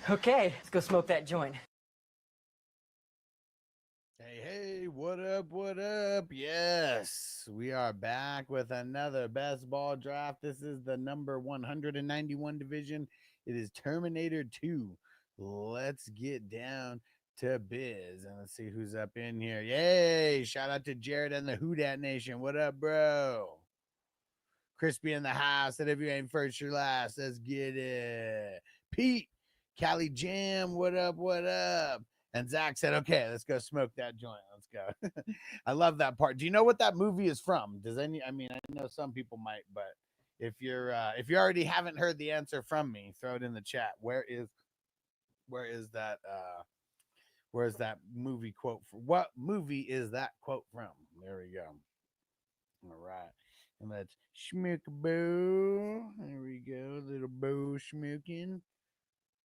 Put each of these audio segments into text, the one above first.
Okay, let's go smoke that joint. Hey, what up, what up? Yes, we are back with another best ball draft. This is the number 191 division. It is Terminator 2. Let's get down to biz and let's see who's up in here. Yay! Shout out to Jared and the Who Dat Nation. What up, bro? Crispy in the house. And if you ain't first, you're last. Let's get it. Pete, Cali Jam. What up? What up? And Zach said, "Okay, let's go smoke that joint. Let's go." I love that part. Do you know what that movie is from? Does any? I mean, I know some people might, but if you already haven't heard the answer from me, throw it in the chat. Where is that movie quote? What movie is that quote from? There we go. All right. And let's schmook a boo. There we go. Little boo schmooking.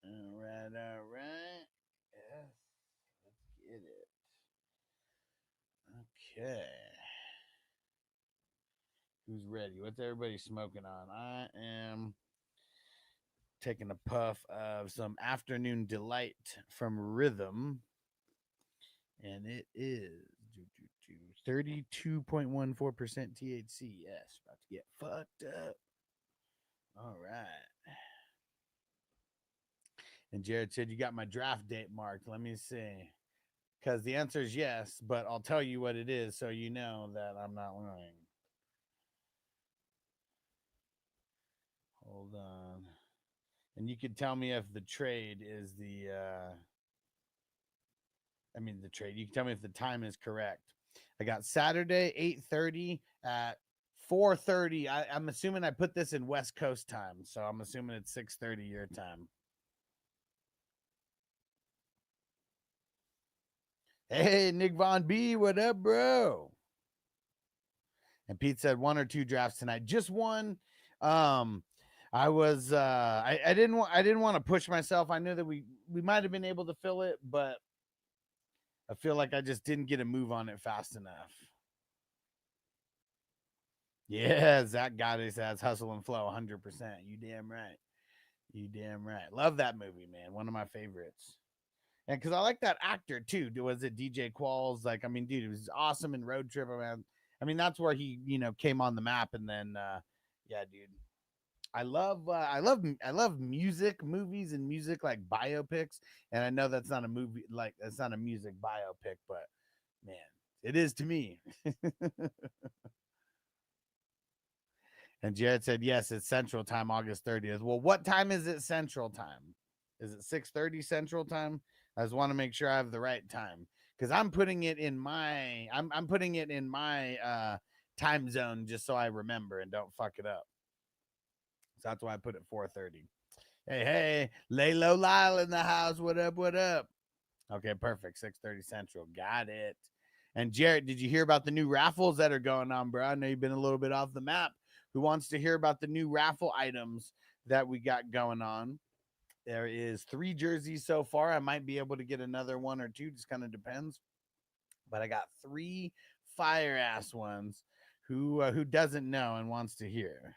All right, all right. Yes. Let's get it. Okay. Who's ready? What's everybody smoking on? I am taking a puff of some afternoon delight from Rhythm. And it is 32.14% THC. Yes, about to get fucked up. All right. And Jared said, "You got my draft date marked. Let me see." Because the answer is yes, but I'll tell you what it is so you know that I'm not lying. Hold on. And you could tell me if the trade is the trade. You can tell me if the time is correct. I got Saturday, 8:30 at 4:30. I'm assuming I put this in West Coast time, so I'm assuming it's 6:30 your time. Hey, Nick Von B, what up, bro? And Pete said one or two drafts tonight. Just one. Um, I didn't want to push myself. I knew that we might have been able to fill it, but I feel like I just didn't get a move on it fast enough. Yeah, Zach Goddess has Hustle and Flow 100%. You damn right. You damn right. Love that movie, man. One of my favorites. And because I like that actor too. Was it DJ Qualls? Like, I mean, dude, it was awesome in Road Trip. Man. I mean, that's where he, came on the map. And then, yeah, dude, I love music movies and music like biopics. And I know that's not a movie, like that's not a music biopic, but man, it is to me. And Jared said, yes, it's Central Time, August 30th. Well, what time is it Central Time? Is it 6:30 Central Time? I just want to make sure I have the right time because I'm putting it in my I'm putting it in my time zone just so I remember and don't fuck it up. So that's why I put it 4:30. Hey, lay low Lyle in the house. What up? What up? Okay, perfect. 6:30 Central. Got it. And Jared, did you hear about the new raffles that are going on, bro? I know you've been a little bit off the map. Who wants to hear about the new raffle items that we got going on? There is 3 jerseys so far. I might be able to get another one or two, just kind of depends. But I got 3 fire ass ones. Who doesn't know and wants to hear?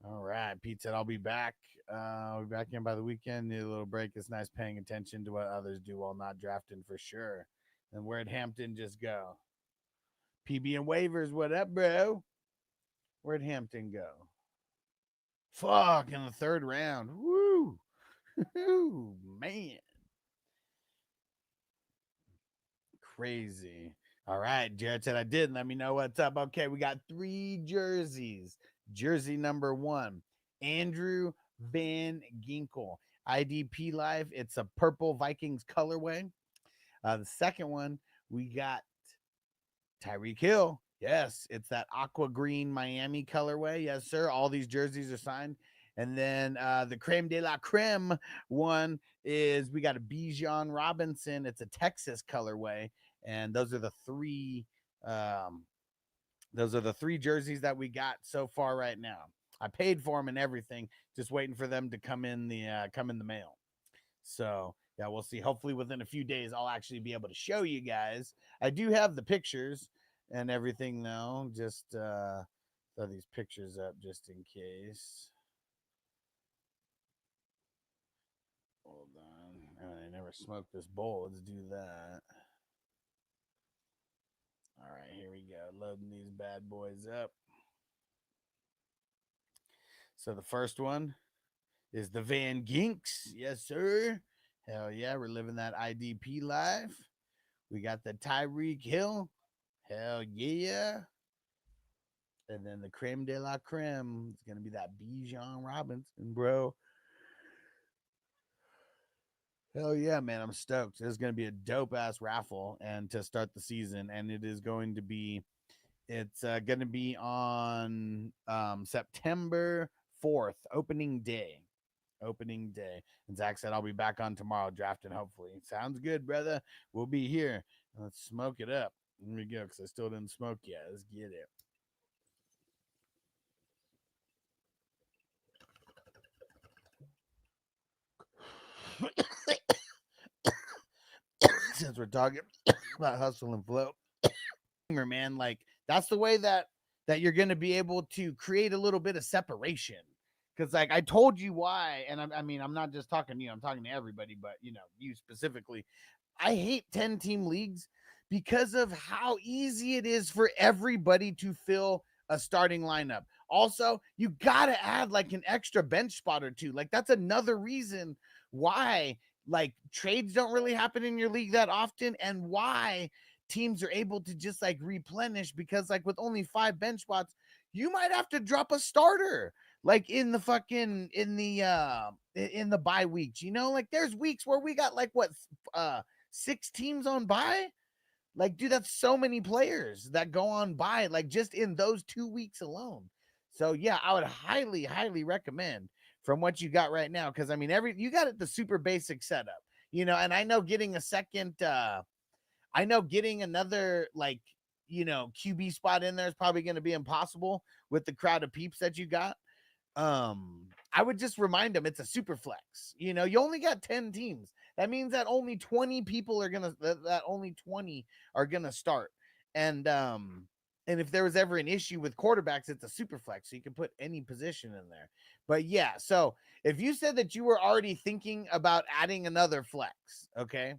All right, Pete said I'll be back. I'll be back in by the weekend. Need a little break. It's nice paying attention to what others do while not drafting for sure. And where'd Hampton just go? PB and waivers, what up, bro? Where'd Hampton go? Fuck, in the 3rd round. Woo! Man. Crazy. All right, Jared said I did. Let me know what's up. Okay, we got 3 jerseys. Jersey number 1, Andrew Van Ginkel. IDP Live. It's a purple Vikings colorway. The second one, we got Tyreek Hill. Yes, it's that aqua green Miami colorway. Yes, sir. All these jerseys are signed. And then the creme de la creme one is we got a Bijan Robinson. It's a Texas colorway, and those are the 3. Those are the 3 jerseys that we got so far right now. I paid for them and everything, just waiting for them to come in the mail. So yeah, we'll see. Hopefully within a few days, I'll actually be able to show you guys. I do have the pictures and everything though. Just throw these pictures up just in case. or smoke this bowl. Let's do that. All right, here we go. Loading these bad boys up. So the first one is the Van Ginks. Yes, sir. Hell yeah, we're living that IDP life. We got the Tyreek Hill. Hell yeah. And then the creme de la creme is going to be that Bijan Robinson, bro. Hell yeah, man. I'm stoked. It's going to be a dope ass raffle and to start the season. And it is going to be, it's going to be on September 4th, opening day. Opening day. And Zach said, I'll be back on tomorrow drafting, hopefully. Sounds good, brother. We'll be here. Let's smoke it up. Let me go because I still didn't smoke yet. Let's get it. Since we're talking about hustle and flow, man, like that's the way that you're going to be able to create a little bit of separation. Because like I told you why, and I mean I'm not just talking to you, I'm talking to everybody, but you know, you specifically. I hate 10-team leagues because of how easy it is for everybody to fill a starting lineup. Also, you got to add like an extra bench spot or two. Like that's another reason why like trades don't really happen in your league that often, and why teams are able to just like replenish, because like with only 5 bench spots, you might have to drop a starter like in the fucking in the bye weeks. You know, like there's weeks where we got like what 6 teams on bye. Like, dude, that's so many players that go on bye, like just in those 2 weeks alone. So yeah, I would highly, highly recommend from what you got right now. Cause I mean, you got it the super basic setup, you know, and I know getting a second, I know getting another like, you know, QB spot in there is probably going to be impossible with the crowd of peeps that you got. I would just remind them it's a super flex. You know, you only got 10 teams. That means that only 20 people are gonna that only 20 are gonna start. And if there was ever an issue with quarterbacks, it's a super flex, so you can put any position in there. But yeah, so if you said that you were already thinking about adding another flex, okay,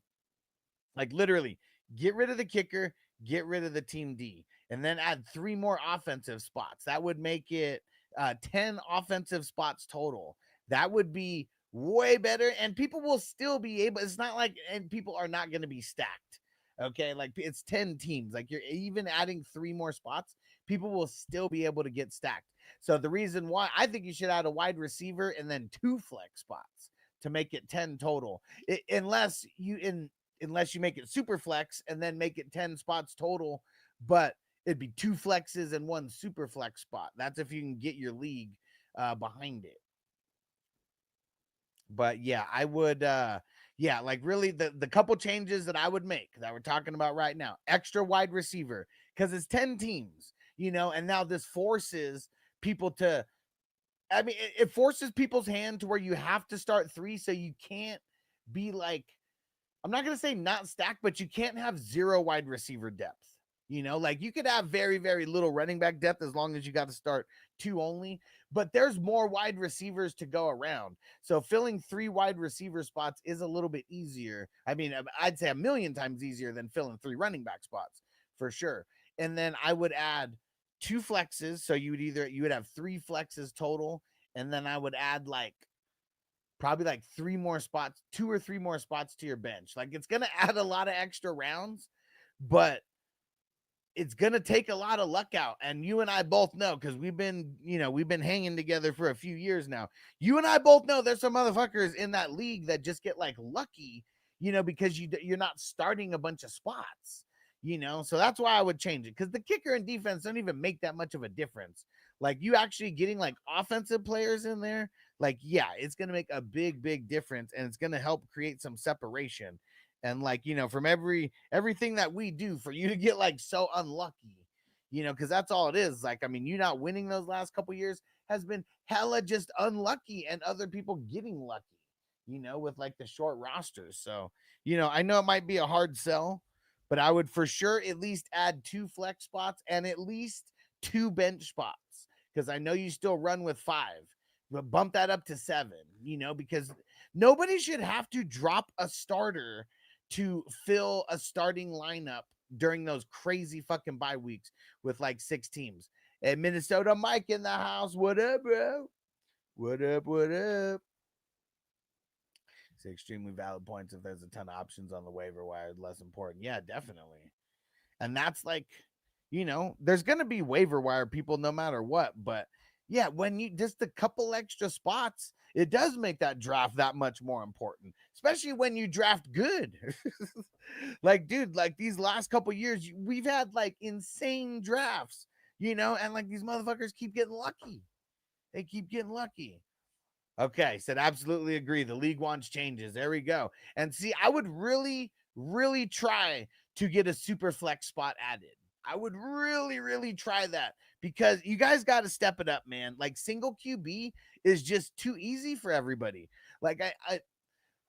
like literally get rid of the kicker, get rid of the team D, and then add 3 more offensive spots. That would make it 10 offensive spots total. That would be way better, and people will still be able, it's not like, and people are not going to be stacked. Okay, like it's 10 teams, like you're even adding 3 more spots, people will still be able to get stacked. So the reason why I think you should add a wide receiver and then 2 flex spots to make it 10 total, unless you make it super flex and then make it 10 spots total, but it'd be 2 flexes and 1 super flex spot. That's if you can get your league behind it. But yeah, I would yeah, like really the couple changes that I would make that we're talking about right now. Extra wide receiver, because it's 10 teams, you know, and now this forces people to, I mean, it forces people's hand to where you have to start 3, so you can't be like, I'm not going to say not stacked, but you can't have 0 wide receiver depth. You know, like you could have very, very little running back depth as long as you got to start 2 only, but there's more wide receivers to go around. So filling 3 wide receiver spots is a little bit easier. I mean, I'd say a million times easier than filling 3 running back spots for sure. And then I would add 2 flexes. So you would have 3 flexes total. And then I would add like probably like 3 more spots, 2 or 3 more spots to your bench. Like it's going to add a lot of extra rounds, but it's going to take a lot of luck out. And you and I both know, because we've been hanging together for a few years now. You and I both know there's some motherfuckers in that league that just get like lucky, you know, because you're not starting a bunch of spots, you know. So that's why I would change it, because the kicker and defense don't even make that much of a difference. Like you actually getting like offensive players in there, like, yeah, it's going to make a big, big difference, and it's going to help create some separation. And like, you know, from everything that we do, for you to get like so unlucky, you know, because that's all it is. Like, I mean, you not winning those last couple years has been hella just unlucky, and other people getting lucky, you know, with like the short rosters. So, you know, I know it might be a hard sell, but I would for sure at least add 2 flex spots and at least 2 bench spots, because I know you still run with 5, bump that up to 7, because nobody should have to drop a starter to fill a starting lineup during those crazy fucking bye weeks with like 6 teams. And Minnesota Mike in the house. What up, bro? What up? What up? It's extremely valid points. If there's a ton of options on the waiver wire, less important. Yeah, definitely. And that's like, there's going to be waiver wire people no matter what. But yeah, when you just a couple extra spots, it does make that draft that much more important, especially when you draft good. Like, dude, like these last couple years, we've had like insane drafts, and like these motherfuckers keep getting lucky. They keep getting lucky. Okay, said absolutely agree. The league wants changes. There we go. And see, I would really, really try to get a super flex spot added. I would really, really try that because you guys got to step it up, man. Like single QB is just too easy for everybody. Like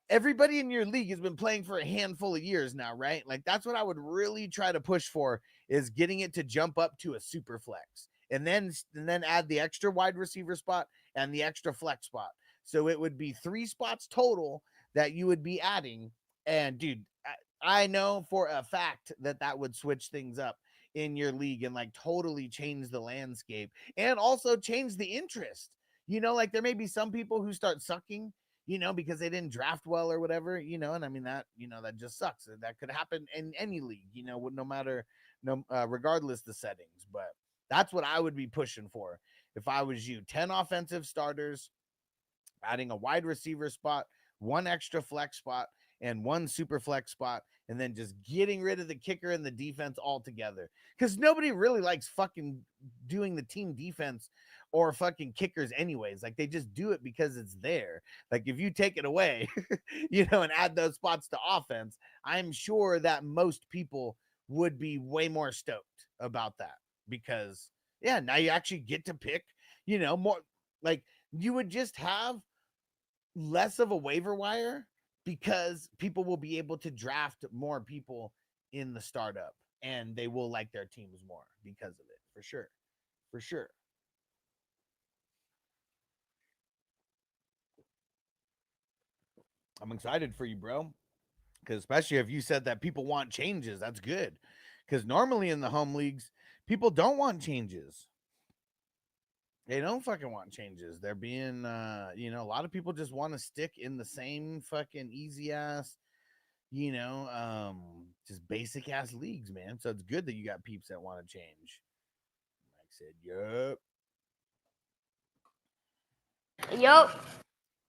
everybody in your league has been playing for a handful of years now, right? Like that's what I would really try to push for is getting it to jump up to a super flex. And then add the extra wide receiver spot and the extra flex spot. So it would be 3 spots total that you would be adding. And dude, I know for a fact that would switch things up in your league and like totally change the landscape and also change the interest. Like there may be some people who start sucking, because they didn't draft well or whatever, and I mean that, that just sucks. That could happen in any league, no matter, regardless the settings. But that's what I would be pushing for if I was you. 10 offensive starters, adding a wide receiver spot, 1 extra flex spot, and 1 super flex spot, and then just getting rid of the kicker and the defense altogether. Because nobody really likes fucking doing the team defense or fucking kickers anyways. Like they just do it because it's there. Like if you take it away, and add those spots to offense, I'm sure that most people would be way more stoked about that. Because yeah, now you actually get to pick, more. Like you would just have less of a waiver wire because people will be able to draft more people in the startup and they will like their teams more because of it. For sure. I'm excited for you, bro. Because especially if you said that people want changes, that's good. Because normally in the home leagues, people don't want changes. They don't fucking want changes. They're being, a lot of people just want to stick in the same fucking easy ass, just basic ass leagues, man. So it's good that you got peeps that want to change. Mike said, yup. Yup.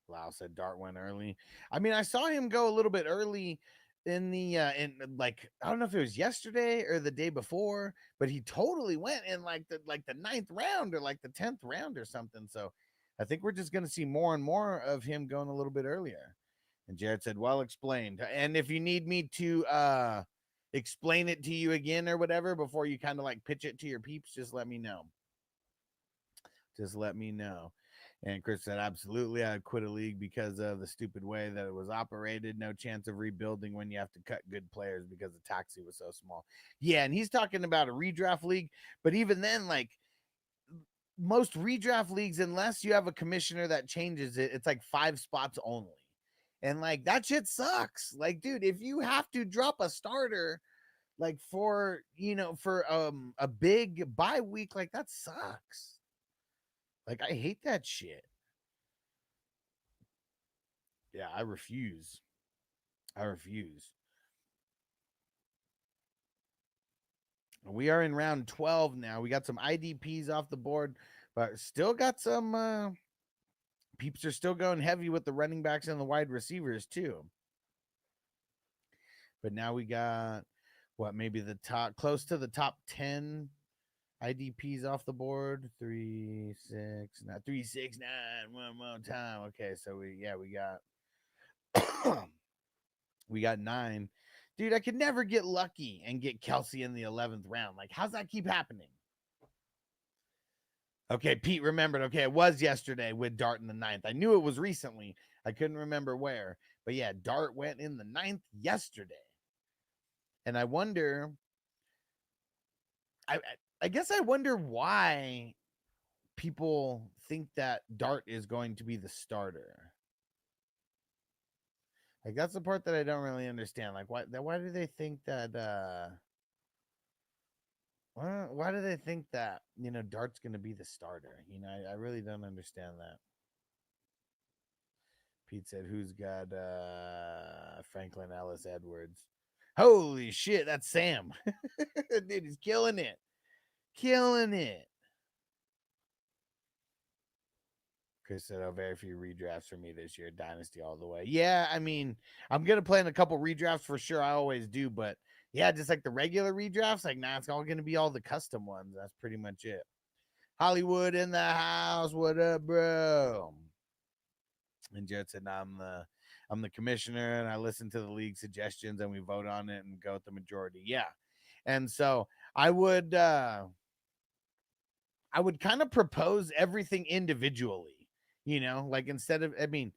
Lau said Dart went early. I mean, I saw him go a little bit early in the in like I don't know if it was yesterday or the day before, but he totally went in like the 9th round or like the 10th round or something. So I think we're just gonna see more and more of him going a little bit earlier. And Jared said, well explained. And if you need me to explain it to you again or whatever before you kind of like pitch it to your peeps, just let me know. Just let me know. And Chris said, absolutely, I'd quit a league because of the stupid way that it was operated. No chance of rebuilding when you have to cut good players because the taxi was so small. Yeah, and he's talking about a redraft league. But even then, like most redraft leagues, unless you have a commissioner that changes it, it's like 5 spots only. And like that shit sucks. Like, dude, if you have to drop a starter like for a big bye week, like that sucks. Like, I hate that shit. Yeah, I refuse. We are in round 12 now. We got some IDPs off the board, but still got some peeps are still going heavy with the running backs and the wide receivers too. But now we got maybe the top close to the top 10 IDPs off the board. 3, 6, 9, 3, 6, 9. One more time. Okay, so we got we got 9. Dude, I could never get lucky and get Kelsey in the 11th round. Like, how's that keep happening? Okay, Pete remembered. Okay, it was yesterday with Dart in the 9th. I knew it was recently. I couldn't remember where. But yeah, Dart went in the 9th yesterday. And I wonder, I guess I wonder why people think that Dart is going to be the starter? Like, that's the part that I don't really understand. Like, why do they think that why do they think that, you know, Dart's going to be the starter? You know, I really don't understand that. Pete said, who's got Franklin Ellis Edwards? Holy shit, that's Sam. Dude, he's killing it. Killing it. Chris said, oh, very few redrafts for me this year. Dynasty all the way. Yeah, I mean, I'm going to play in a couple redrafts for sure. I always do. But yeah, just like the regular redrafts, like, nah, it's all going to be all the custom ones. That's pretty much it. Hollywood in the house. What up, bro? And Jared said, nah, I'm the commissioner, and I listen to the league suggestions, and we vote on it and go with the majority. Yeah. And so I would kind of propose everything individually. You know, like instead of, I mean,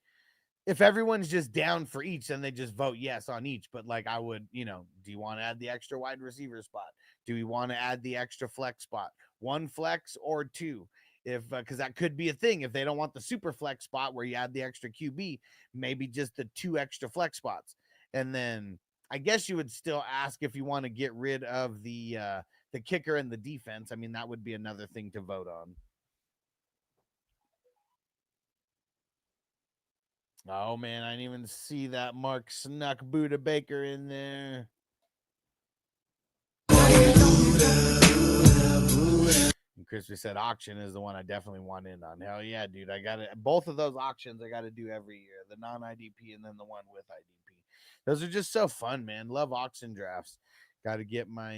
if everyone's just down for each, then they just vote yes on each. But like I would, you know, do you want to add the extra wide receiver spot? Do we want to add the extra flex spot? One flex or two? If because that could be a thing. If they don't want the super flex spot where you add the extra QB, maybe just the 2 extra flex spots. And then I guess you would still ask if you want to get rid of the kicker and the defense. I mean, that would be another thing to vote on. Oh, man, I didn't even see that Mark snuck Buda Baker in there. And Crispy said auction is the one I definitely want in on. Hell yeah, dude. I got it. Both of those auctions I got to do every year. The non-IDP and then the one with IDP. Those are just so fun, man. Love auction drafts. Got to get my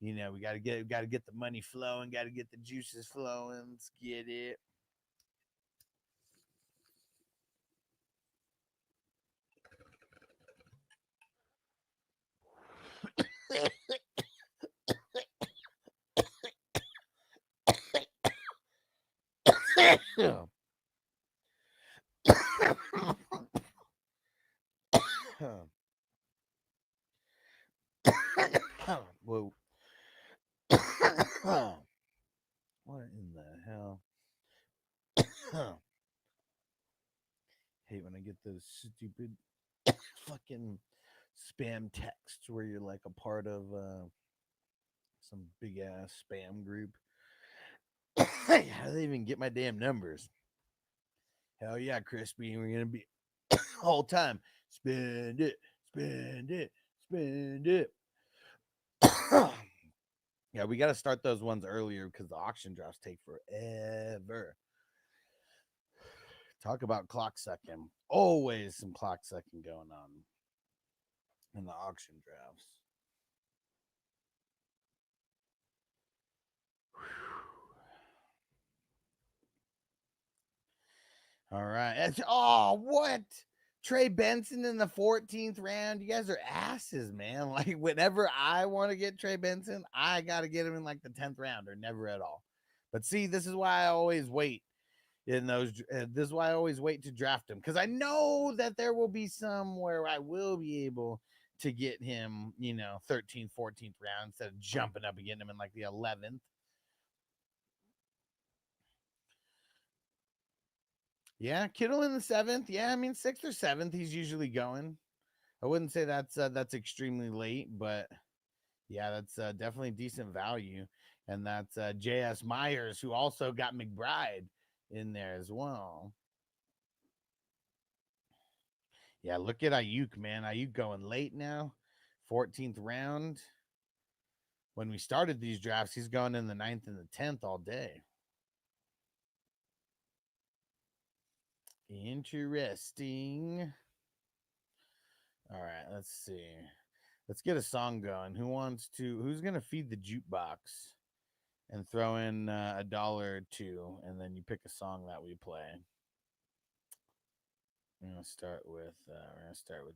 you know, we got to get the money flowing, got to get the juices flowing. Let's get it. Whoa. What in the hell? Hate when I get those stupid fucking spam texts where you're like a part of some big ass spam group. How do they even get my damn numbers? Hell yeah, Crispy. We're gonna be whole time. Spend it, spend it, spend it. Yeah, we got to start those ones earlier because the auction drafts take forever. Talk about clock sucking. Always some clock sucking going on in the auction drafts. All right. Oh, what? Trey Benson in the 14th round. You guys are asses, man. Like, whenever I want to get Trey Benson, I got to get him in like the 10th round or never at all. But see, this is why I always wait in those. This is why I always wait to draft him because I know that there will be some where I will be able to get him, you know, 13th, 14th round instead of jumping up and getting him in like the 11th. Yeah, Kittle in the 7th. Yeah, I mean 6th or 7th, he's usually going. I wouldn't say that's extremely late, but yeah, that's definitely decent value. And that's J.S. Myers, who also got McBride in there as well. Yeah, look at Ayuk, man. Ayuk going late now, 14th round. When we started these drafts, he's going in the 9th and the 10th all day. Interesting. All right, let's see. Let's get a song going. Who's going to feed the jukebox and throw in $1 or $2, and then you pick a song that we play. We're going to start with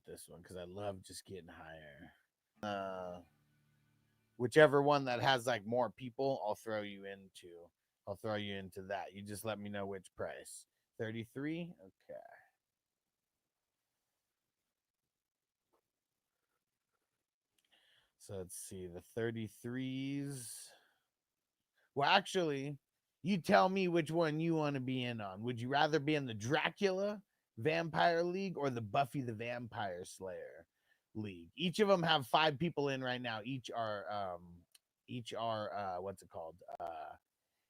this one because I love just getting higher. Whichever one that has like more people, I'll throw you into that. You just let me know which price. 33? Okay. So let's see, the 33s. Well, actually, You tell me which one you want to be in on. Would you rather be in the Dracula Vampire League or the Buffy the Vampire Slayer League? Each of them have 5 people in right now. Each are what's it called?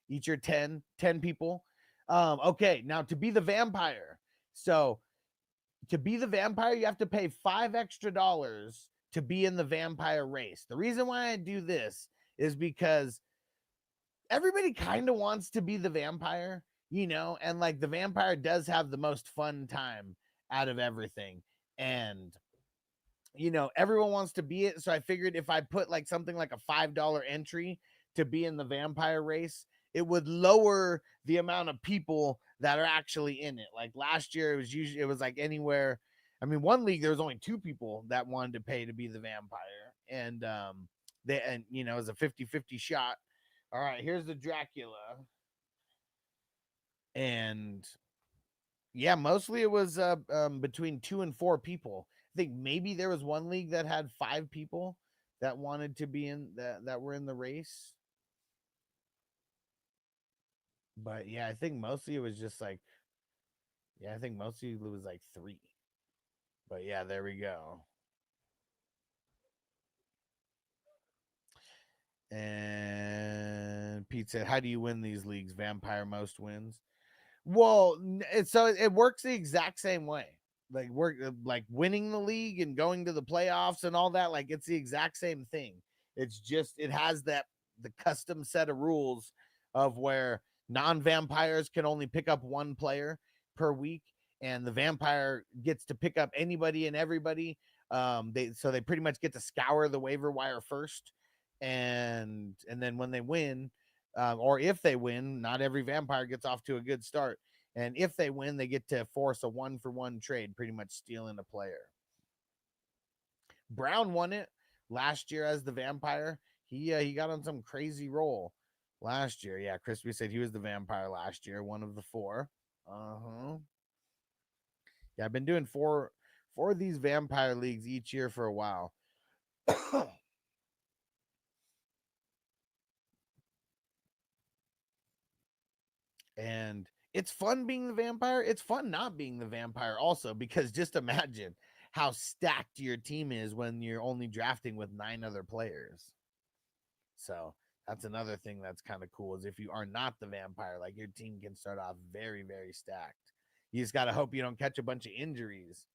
Each are 10 people. Okay, now to be the vampire. So to be the vampire, you have to pay $5 extra to be in the vampire race. The reason why I do this is because everybody kind of wants to be the vampire, you know, and like the vampire does have the most fun time out of everything. And you know, everyone wants to be it. So I figured if I put like something like a $5 entry to be in the vampire race, it would lower the amount of people that are actually in it. Like last year, it was like anywhere. I mean, one league there was only 2 people that wanted to pay to be the vampire, and you know, it was a 50-50 shot. All right, here's the Dracula, and yeah, mostly it was between 2 and 4 people. I think maybe there was one league that had 5 people that wanted to be in that were in the race. But yeah, I think mostly it was just like, I think mostly it was like 3. But yeah, there we go. And Pete said, "How do you win these leagues? Vampire most wins." Well, so it works the exact same way. Like like winning the league and going to the playoffs and all that. Like it's the exact same thing. It's just it has the custom set of rules of where non-vampires can only pick up 1 player per week, and the vampire gets to pick up anybody and everybody. They pretty much get to scour the waiver wire first, and then when they win, or if they win, not every vampire gets off to a good start. And if they win, they get to force a 1-for-1 trade, pretty much stealing a player. Brown won it last year as the vampire. He got on some crazy roll last year. Yeah, Crispy said he was the vampire last year, one of the 4. Yeah, I've been doing 4 of these vampire leagues each year for a while. And it's fun being the vampire. It's fun not being the vampire also, because just imagine how stacked your team is when you're only drafting with 9 other players. So that's another thing that's kind of cool, is if you are not the vampire, like your team can start off very, very stacked. You just got to hope you don't catch a bunch of injuries.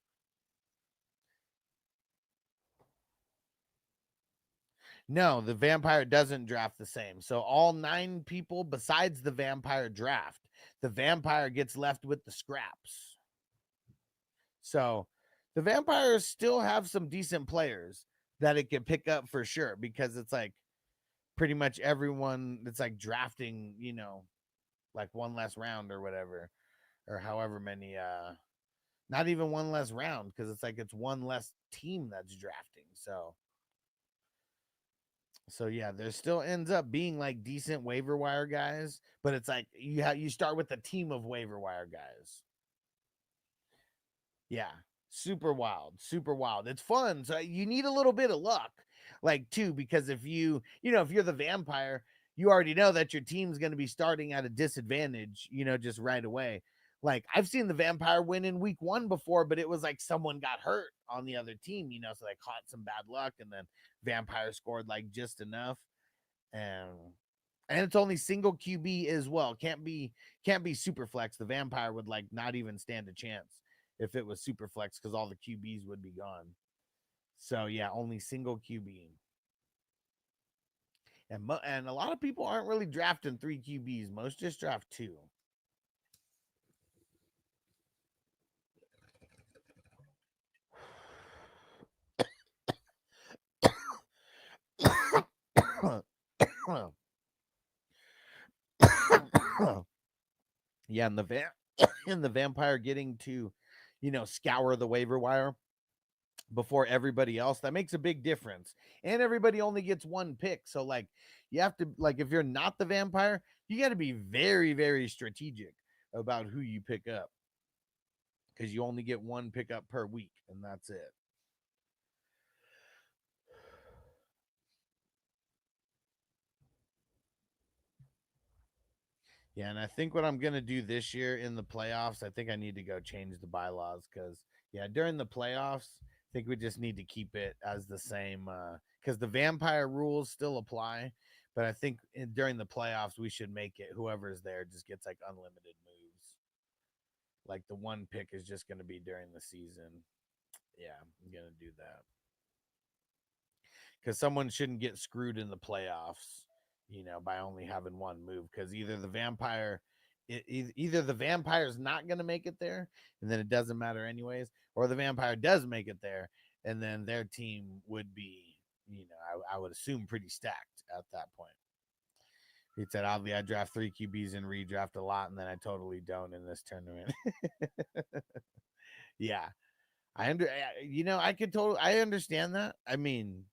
No, the vampire doesn't draft the same. So all 9 people besides the vampire draft. The vampire gets left with the scraps. So the vampires still have some decent players that it can pick up for sure, because it's like pretty much everyone that's like drafting, you know, like 1 less round or whatever, or however many, not even 1 less round, because it's like it's 1 less team that's drafting. So yeah, there still ends up being like decent waiver wire guys, but it's like you start with a team of waiver wire guys. Yeah, super wild, super wild. It's fun. So you need a little bit of luck, like too, because if you know, if you're the vampire, you already know that your team's going to be starting at a disadvantage, you know, just right away. Like I've seen the vampire win in week 1 before, but it was like someone got hurt on the other team, you know, so they caught some bad luck, and then vampire scored like just enough. And it's only single QB as well. Can't be super flex. The vampire would like not even stand a chance if it was super flex, because all the QBs would be gone. So yeah, only single QB. And a lot of people aren't really drafting 3 QBs. Most just draft 2. Yeah, and the vampire getting to, you know, scour the waiver wire before everybody else, that makes a big difference. And everybody only gets 1 pick, so like you have to, like, if you're not the vampire, you got to be very, very strategic about who you pick up, because you only get 1 pickup per week, and that's it. Yeah, and I think what I'm gonna do this year in the playoffs, I think I need to go change the bylaws because during the playoffs, I think we just need to keep it as the same because the vampire rules still apply, but I think during the playoffs we should make it whoever's there just gets like unlimited moves. Like the one pick is just gonna be during the season. Yeah, I'm gonna do that because someone shouldn't get screwed in the playoffs, by only having one move. Because either the vampire's not going to make it there, and then it doesn't matter anyways, or the vampire does make it there, and then their team would be, I would assume pretty stacked at that point. He said, oddly, I draft 3 QBs and redraft a lot, and then I totally don't in this tournament. Yeah. I understand that. I mean,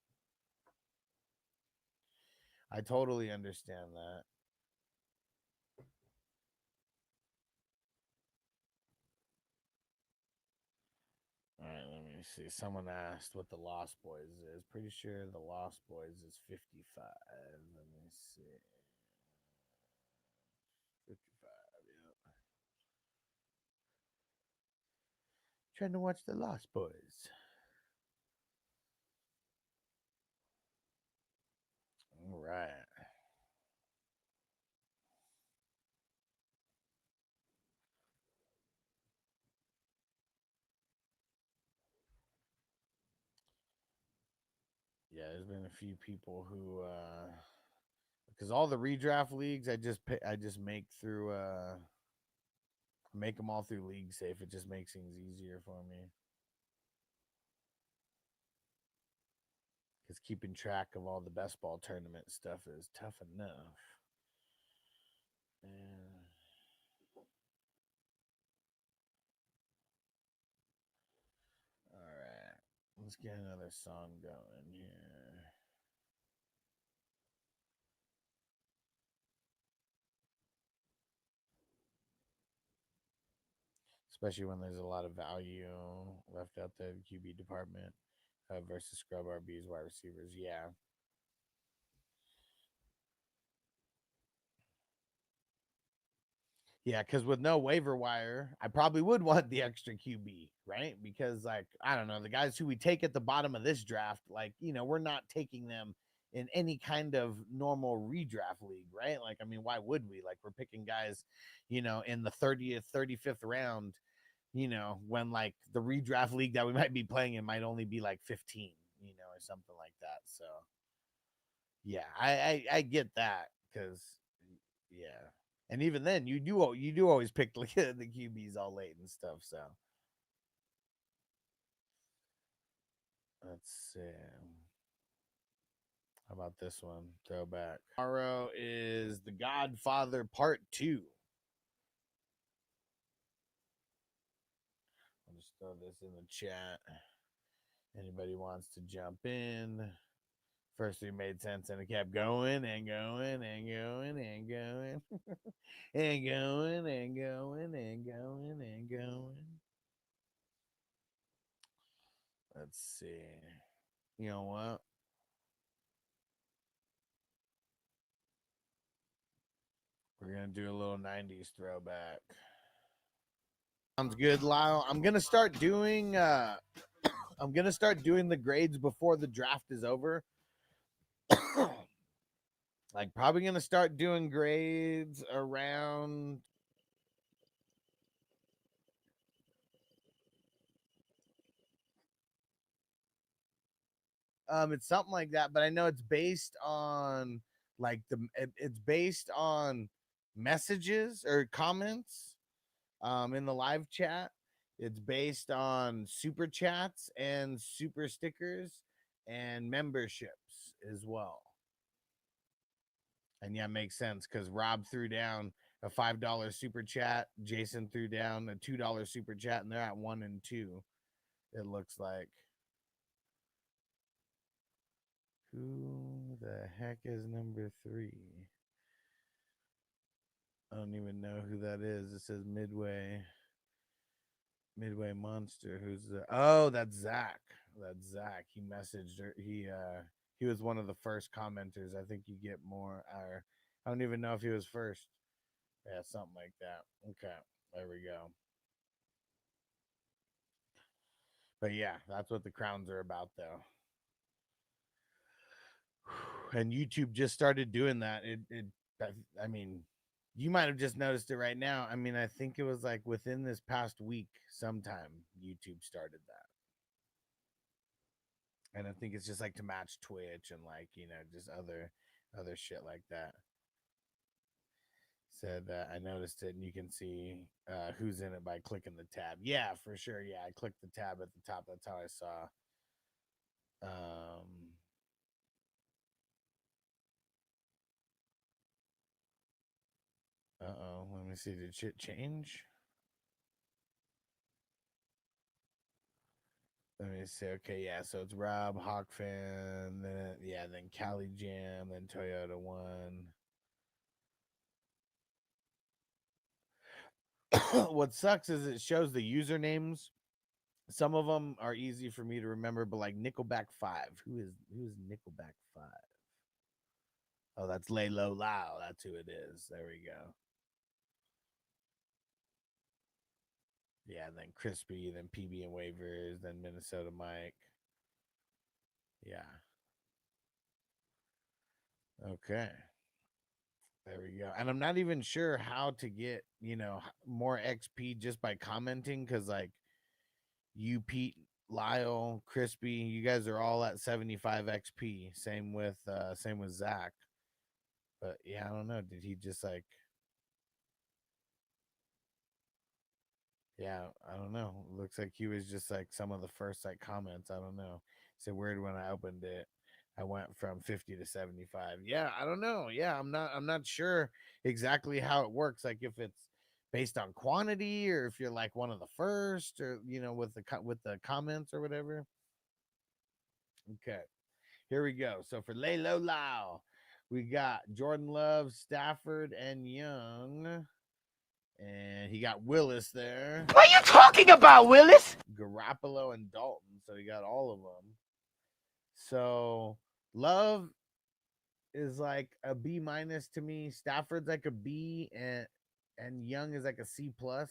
I totally understand that. All right, let me see. Someone asked what the Lost Boys is. Pretty sure the Lost Boys is 55. Let me see. 55, yeah. Trying to watch the Lost Boys. All right. Yeah, there's been a few people who because all the redraft leagues I just make through make them all through League Safe. It just makes things easier for me. Because keeping track of all the best ball tournament stuff is tough enough. And all right, let's get another song going here. Especially when there's a lot of value left out there, the QB department versus scrub RBs, wide receivers. Yeah. Yeah, because with no waiver wire, I probably would want the extra QB, right? Because, like, I don't know, the guys who we take at the bottom of this draft, like, we're not taking them in any kind of normal redraft league, right? Like, I mean, why would we? Like, we're picking guys, in the 30th, 35th round, when like the redraft league that we might be playing in might only be like 15, or something like that. So, yeah, I get that because, yeah. And even then, you do always pick the QBs all late and stuff. So let's see. How about this one? Throwback. Tomorrow is The Godfather Part 2. I'll just throw this in the chat. Anybody wants to jump in? First three made sense, and it kept going and going and going and going and going and going and going and going. Let's see. You know what? We're gonna do a little 90s throwback. Sounds good, Lyle. I'm gonna start doing the grades before the draft is over. Like probably gonna start doing grades around it's something like that, but I know it's based on like it's based on messages or comments in the live chat. It's based on super chats and super stickers and memberships as well. And yeah, it makes sense because Rob threw down a $5 super chat. Jason threw down a $2 super chat, and they're at 1 and 2. It looks like. Who the heck is number 3? I don't even know who that is. It says Midway Monster. Who's the? Oh, that's Zach. That's Zach. He messaged her. He was one of the first commenters. I think you get more. Or I don't even know if he was first. Yeah, something like that. Okay, there we go. But yeah, that's what the crowns are about, though. And YouTube just started doing that. I mean, you might have just noticed it right now. I mean, I think it was like within this past week, sometime YouTube started that. And I think it's just like to match Twitch and like, you know, just other shit like that. Said I noticed it, and you can see who's in it by clicking the tab. Yeah, for sure. Yeah, I clicked the tab at the top. That's how I saw. Uh-oh, let me see. Did shit change? Let me see. Okay, yeah. So it's Rob, Hawkfan, then Cali Jam, then Toyota One. What sucks is it shows the usernames. Some of them are easy for me to remember, but like Nickelback 5. Who's Nickelback 5? Oh, that's Lay Low Lao. That's who it is. There we go. Yeah, then Crispy, then PB and Waivers, then Minnesota Mike. Yeah. Okay. There we go. And I'm not even sure how to get, you know, more XP just by commenting, because like you, Pete, Lyle, Crispy, you guys are all at 75 XP. Same with Zach. But yeah, I don't know. Did he just like, yeah, I don't know. Looks like he was just like some of the first like comments. I don't know. It's weird when I opened it. I went from 50 to 75. Yeah, I don't know. Yeah, I'm not sure exactly how it works. Like if it's based on quantity or if you're like one of the first, or you know, with the comments or whatever. Okay. Here we go. So for Lay Low Lao, we got Jordan Love, Stafford, and Young. And he got Willis there. What are you talking about, Willis? Garoppolo and Dalton. So he got all of them. So Love is like a B minus to me. Stafford's like a B, and Young is like a C plus.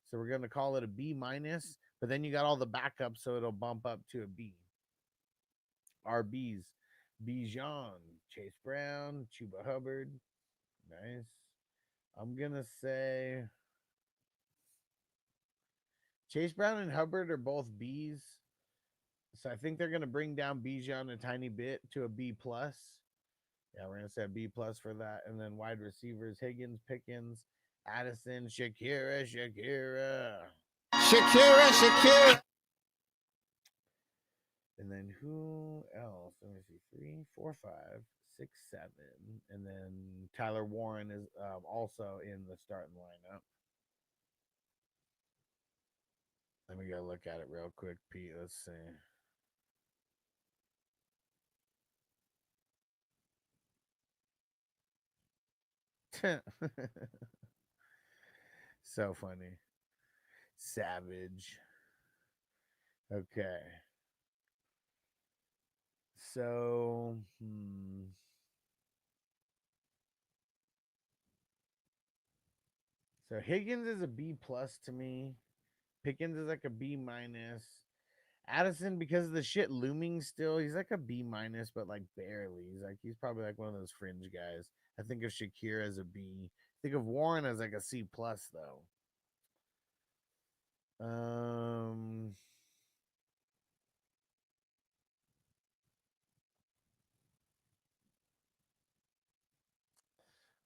So we're gonna call it a B minus. But then you got all the backups, so it'll bump up to a B. RBs: Bijan, Chase Brown, Chuba Hubbard. Nice. I'm gonna say Chase Brown and Hubbard are both B's. So I think they're gonna bring down Bijan a tiny bit to a B plus. Yeah, we're gonna say a B plus for that. And then wide receivers: Higgins, Pickens, Addison, Shakira. And then who else? Let me see. 3, 4, 5, 6, 7. And then Tyler Warren is also in the starting lineup. Let me go look at it real quick, Pete. Let's see. So funny. Savage. Okay. So, So Higgins is a B plus to me. Pickens is like a B minus. Addison, because of the shit looming still, he's like a B minus, but like barely. He's probably like one of those fringe guys. I think of Shakir as a B. Think of Warren as like a C plus though.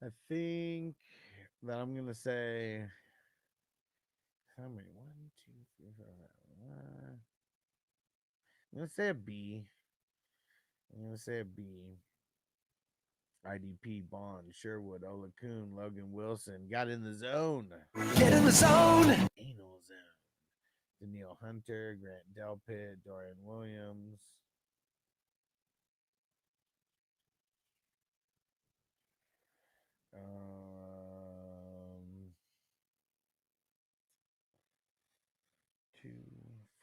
I think that I'm gonna say how many? 1, 2, 3, 4, 5. I'm gonna say a B. I'm gonna say a B. IDP, Bond, Sherwood, Olakun, Logan Wilson got in the zone. Get in the zone. Anal zone. Daniil Hunter, Grant Delpit, Dorian Williams. Two,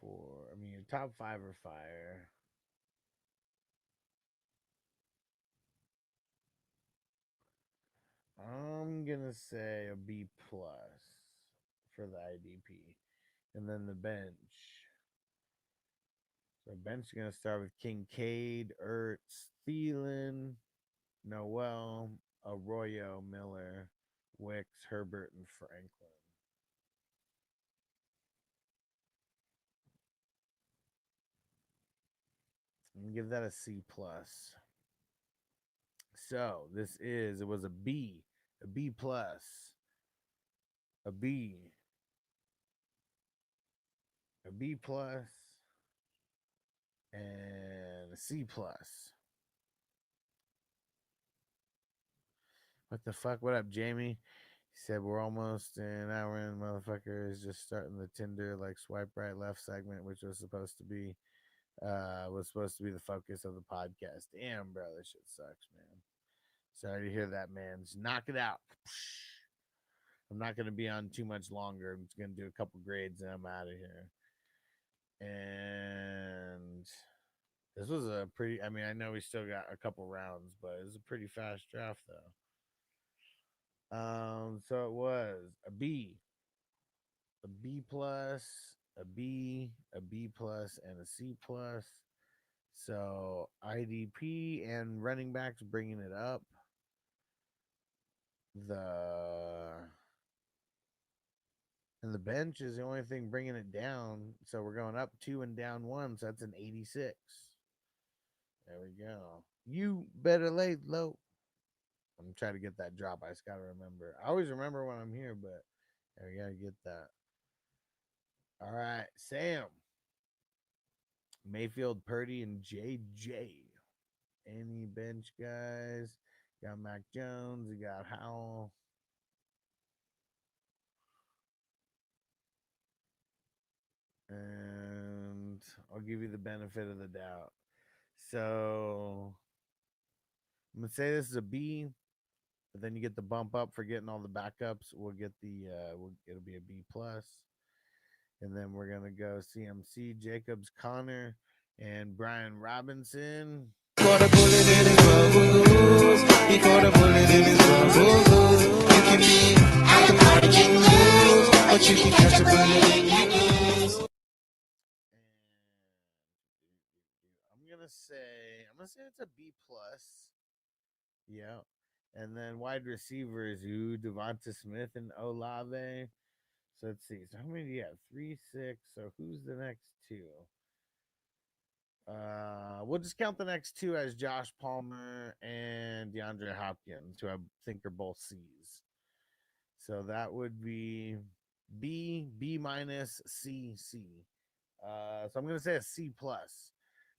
four. I mean, your top 5 are fire. I'm gonna say a B plus for the IDP, and then the bench. So bench is gonna start with Kincaid, Ertz, Thielen, Noel, Arroyo, Miller, Wicks, Herbert, and Franklin. I'm gonna give that a C plus. So it was a B plus, a B plus, and a C plus. What the fuck? What up, Jamie? He said we're almost an hour in. Motherfucker is just starting the Tinder like swipe right left segment, which was supposed to be the focus of the podcast. Damn, bro, this shit sucks, man. Sorry to hear that, man. Just knock it out. I'm not gonna be on too much longer. I'm just gonna do a couple grades and I'm out of here. And this was a pretty. I mean, I know we still got a couple rounds, but it was a pretty fast draft, though. So it was a B plus, a B plus, and a C plus. So IDP and running backs bringing it up. The bench is the only thing bringing it down. So we're going up 2 and down 1. So that's an 86. There we go. You better lay low. I'm trying to get that drop. I just got to remember. I always remember when I'm here, but we got to get that. All right, Sam. Mayfield, Purdy, and JJ. Any bench guys? Got Mac Jones. You got Howell. And I'll give you the benefit of the doubt. So I'm going to say this is a B. But then you get the bump up for getting all the backups. We'll get it'll be a B plus. And then we're gonna go CMC, Jacobs, Connor, and Brian Robinson. Caught a bullet in his bubbles. He caught a bullet in his bubbles. You can be at a party getting loose, but you can catch a bullet in your nose. I'm gonna say it's a B plus. Yeah. And then wide receivers, Devonta Smith and Olave. So let's see. So how many do you have? 3, 6. So who's the next two? We'll just count the next two as Josh Palmer and DeAndre Hopkins, who I think are both C's. So that would be B minus, C. So I'm gonna say a C plus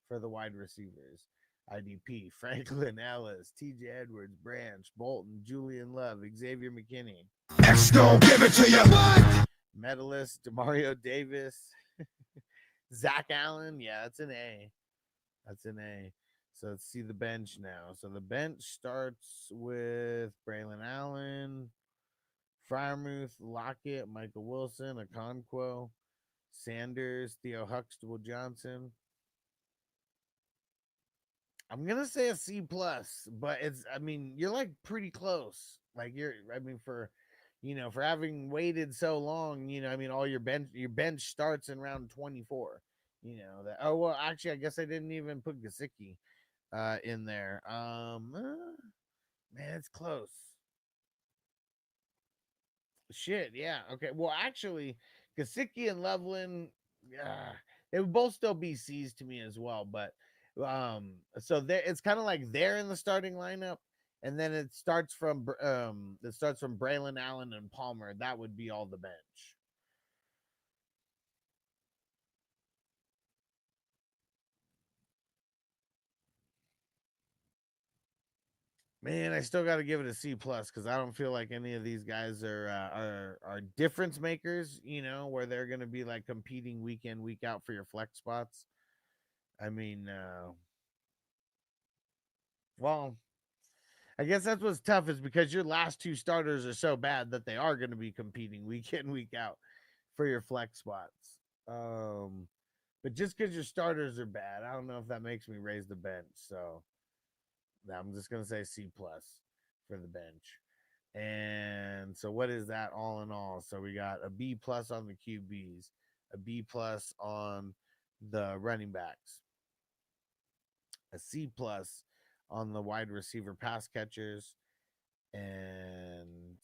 for the wide receivers. IDP, Franklin, Ellis, TJ Edwards, Branch, Bolton, Julian Love, Xavier McKinney. X gon' give it to you. Medalist, Demario Davis, Zach Allen. Yeah, that's an A. So let's see the bench now. So the bench starts with Braylon Allen, Freiermuth, Lockett, Michael Wilson, Okonkwo, Sanders, Theo Huxtable Johnson. I'm gonna say a C plus, but you're like pretty close. Like for having waited so long, all your bench starts in round 24. Actually, I guess I didn't even put Gesicki in there. Man, it's close. Shit, yeah. Okay. Well, actually, Gesicki and Loveland, they would both still be C's to me as well, but so there it's kind of like they're in the starting lineup, and then it starts from Braylon Allen and Palmer. That would be all the bench. Man, I still got to give it a C plus because I don't feel like any of these guys are difference makers. Where they're going to be like competing week in week out for your flex spots. Well, I guess that's what's tough is because your last two starters are so bad that they are going to be competing week in, week out for your flex spots. But just because your starters are bad, I don't know if that makes me raise the bench. So I'm just going to say C plus for the bench. And so what is that all in all? So we got a B plus on the QBs, a B plus on the running backs, a C plus on the wide receiver pass catchers, and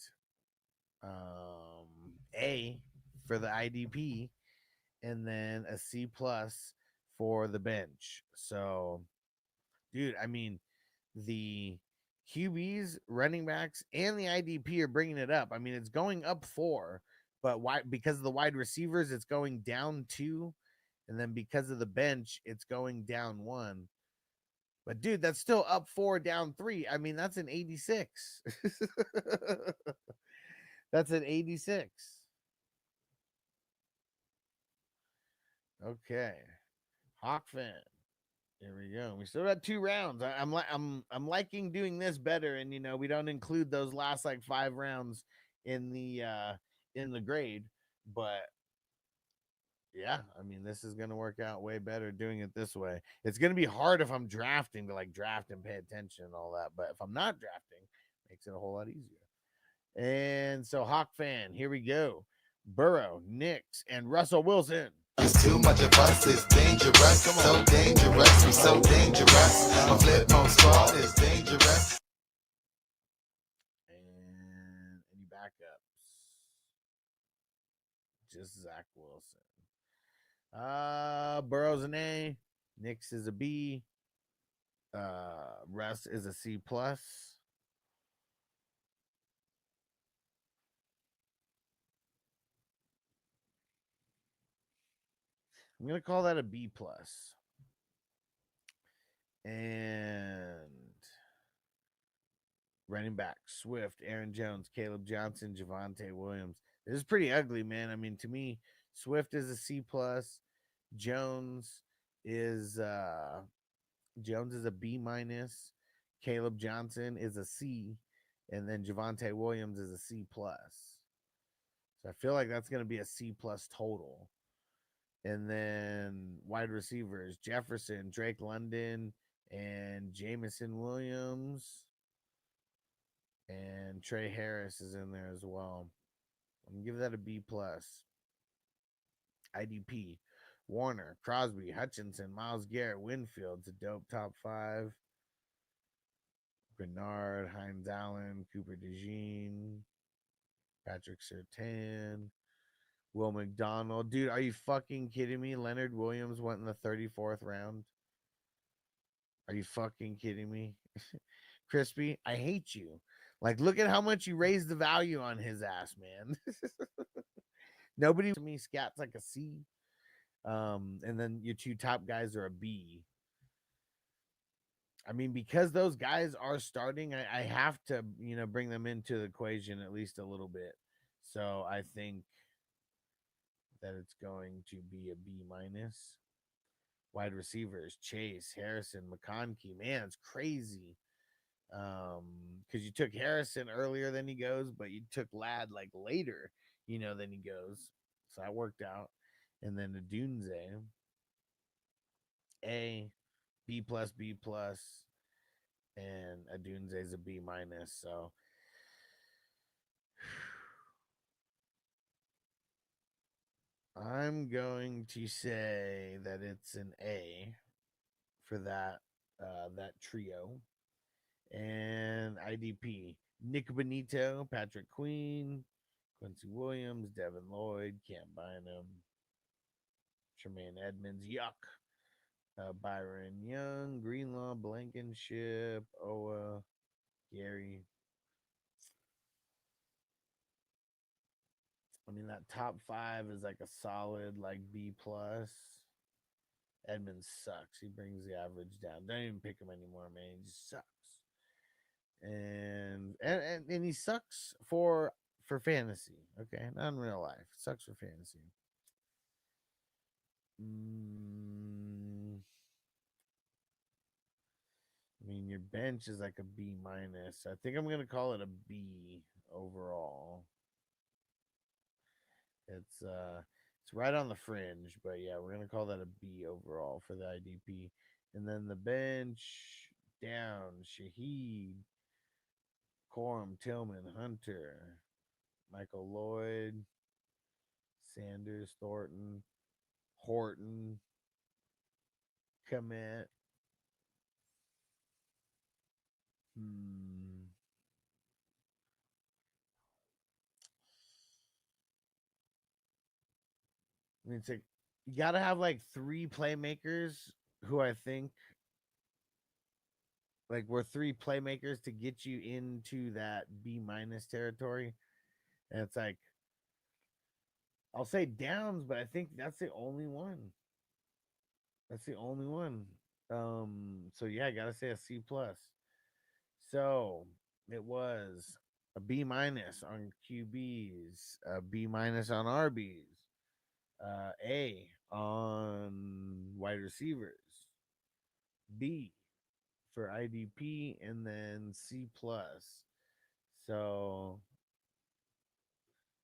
A for the IDP, and then a C plus for the bench. So, dude, I mean, the QBs, running backs, and the IDP are bringing it up. I mean, it's going up 4, but why? Because of the wide receivers, it's going down 2, and then because of the bench, it's going down 1. But dude, that's still up 4, down 3. I mean, that's an 86. That's an 86. Okay, Hawk fan. There we go. We still got 2 rounds. I'm liking doing this better, and we don't include those last like 5 rounds in the grade. But yeah, I mean, this is gonna work out way better doing it this way. It's gonna be hard if I'm drafting to like draft and pay attention and all that. But if I'm not drafting, it makes it a whole lot easier. And so Hawk fan, here we go. Burrow, Knicks, and Russell Wilson. It's too much of us, it's dangerous. So dangerous, we so dangerous. My flip mode squad is dangerous. And any backups? Just Zach Wilson. Burrow's an A. Knicks is a B. Russ is a C plus. I'm gonna call that a B plus. And running back, Swift, Aaron Jones, Caleb Johnson, Javonte Williams. This is pretty ugly, man. I mean, to me, Swift is a C plus. Jones is a B minus. Caleb Johnson is a C, and then Javonte Williams is a C plus. So I feel like that's going to be a C plus total. And then wide receivers, Jefferson, Drake London, and Jamison Williams. And Trey Harris is in there as well. I'm going to give that a B plus. IDP, Warner, Crosby, Hutchinson, Myles Garrett, Winfield's a dope top 5. Bernard, Hines Allen, Cooper DeJean, Patrick Surtain, Will McDonald. Dude, are you fucking kidding me? Leonard Williams went in the 34th round. Are you fucking kidding me? Crispy, I hate you. Like, look at how much you raised the value on his ass, man. Nobody to me scats like a C. And then your 2 top guys are a B. I mean, because those guys are starting, I have to, bring them into the equation at least a little bit. So I think that it's going to be a B minus. Wide receivers, Chase, Harrison, McConkey. Man, it's crazy. Because you took Harrison earlier than he goes, but you took Ladd like later, than he goes. So that worked out. And then Adunze, A, B plus, B plus, and Adunze is a B minus. So I'm going to say that it's an A for that trio. And IDP, Nick Benito, Patrick Queen, Quincy Williams, Devin Lloyd, Cam Bynum, Tremaine Edmonds, yuck. Byron Young, Greenlaw, Blankenship, Owa, Gary. I mean, that top 5 is like a solid like B plus. Edmonds sucks. He brings the average down. Don't even pick him anymore, man. He just sucks. And he sucks for fantasy. Okay, not in real life. Sucks for fantasy. I mean, your bench is like a B minus. I think I'm gonna call it a B overall. It's right on the fringe, but yeah, we're gonna call that a B overall for the IDP. And then the bench down, Shaheed, Corum, Tillman, Hunter, Michael Lloyd, Sanders, Thornton, Horton, Commit. I mean, it's like you got to have like 3 playmakers who I think like we're 3 playmakers to get you into that B- territory. And it's like, I'll say Downs, but I think that's the only one. That's the only one. So yeah, I gotta say a C+. So it was a B- on QBs, a B- on RBs, A on wide receivers, B for IDP, and then C+. So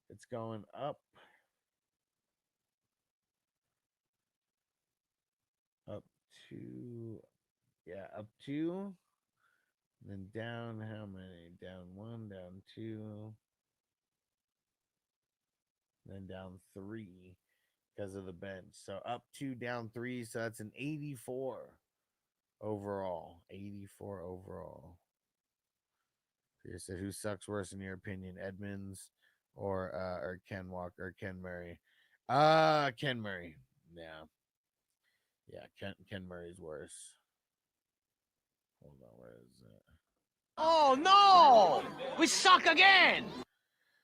it's going up to, yeah, up 2, then down how many? Down 1, down 2, then down 3 because of the bench. So up 2, down 3. So that's an 84 overall. 84 overall. Pierce said, who sucks worse in your opinion, Edmonds or Ken Walker or Ken Murray? Ken Murray. Yeah, Ken Murray's worse. Hold on, where is it? Oh no! We suck again!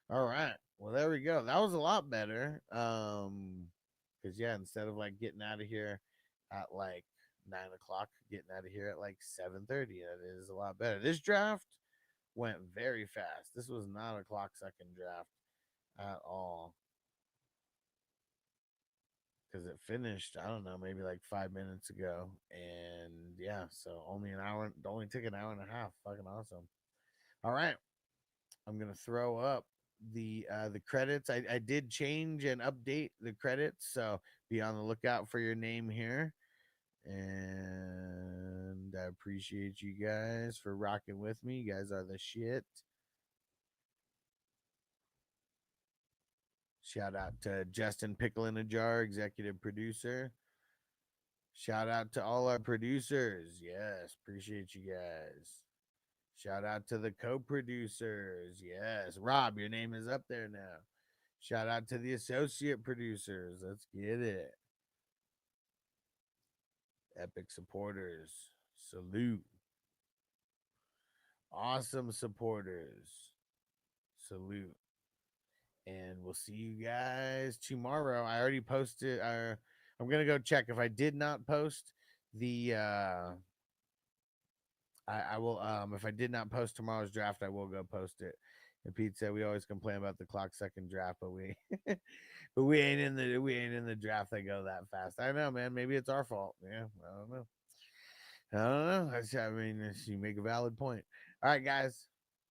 All right. Well, there we go. That was a lot better. Because yeah, instead of like getting out of here at like 9 o'clock, getting out of here at like 7:30, that is a lot better. This draft went very fast. This was not a clock second draft at all. Because it finished, I don't know, maybe like 5 minutes ago. And yeah, so only took an hour and a half. Fucking awesome. All right. I'm gonna throw up the credits. I did change and update the credits, so be on the lookout for your name here. And I appreciate you guys for rocking with me. You guys are the shit. Shout out to Justin Pickle in a Jar, executive producer. Shout out to all our producers. Yes, appreciate you guys. Shout out to the co-producers. Yes, Rob, your name is up there now. Shout out to the associate producers. Let's get it. Epic supporters. Salute. Awesome supporters. Salute. And we'll see you guys tomorrow. I already posted. I'm gonna go check. If I did not post the, I will. If I did not post tomorrow's draft, I will go post it. And Pete said we always complain about the clock second draft, but we ain't in the draft that go that fast. I know, man. Maybe it's our fault. Yeah, I don't know. I mean, you make a valid point. All right, guys.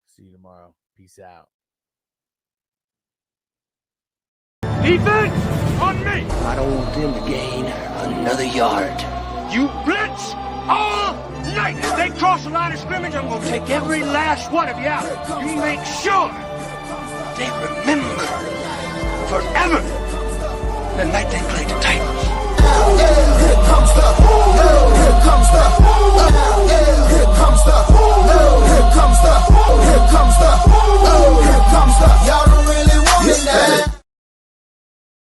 See you tomorrow. Peace out. Defense on me! I don't want them to gain another yard. You blitz all night! If they cross the line of scrimmage, I'm gonna take every last one of you out. You make sure they remember forever the night they played the Titans. Here comes the, here comes the, here comes the, here comes the, here comes the, here comes the, y'all don't really want it now.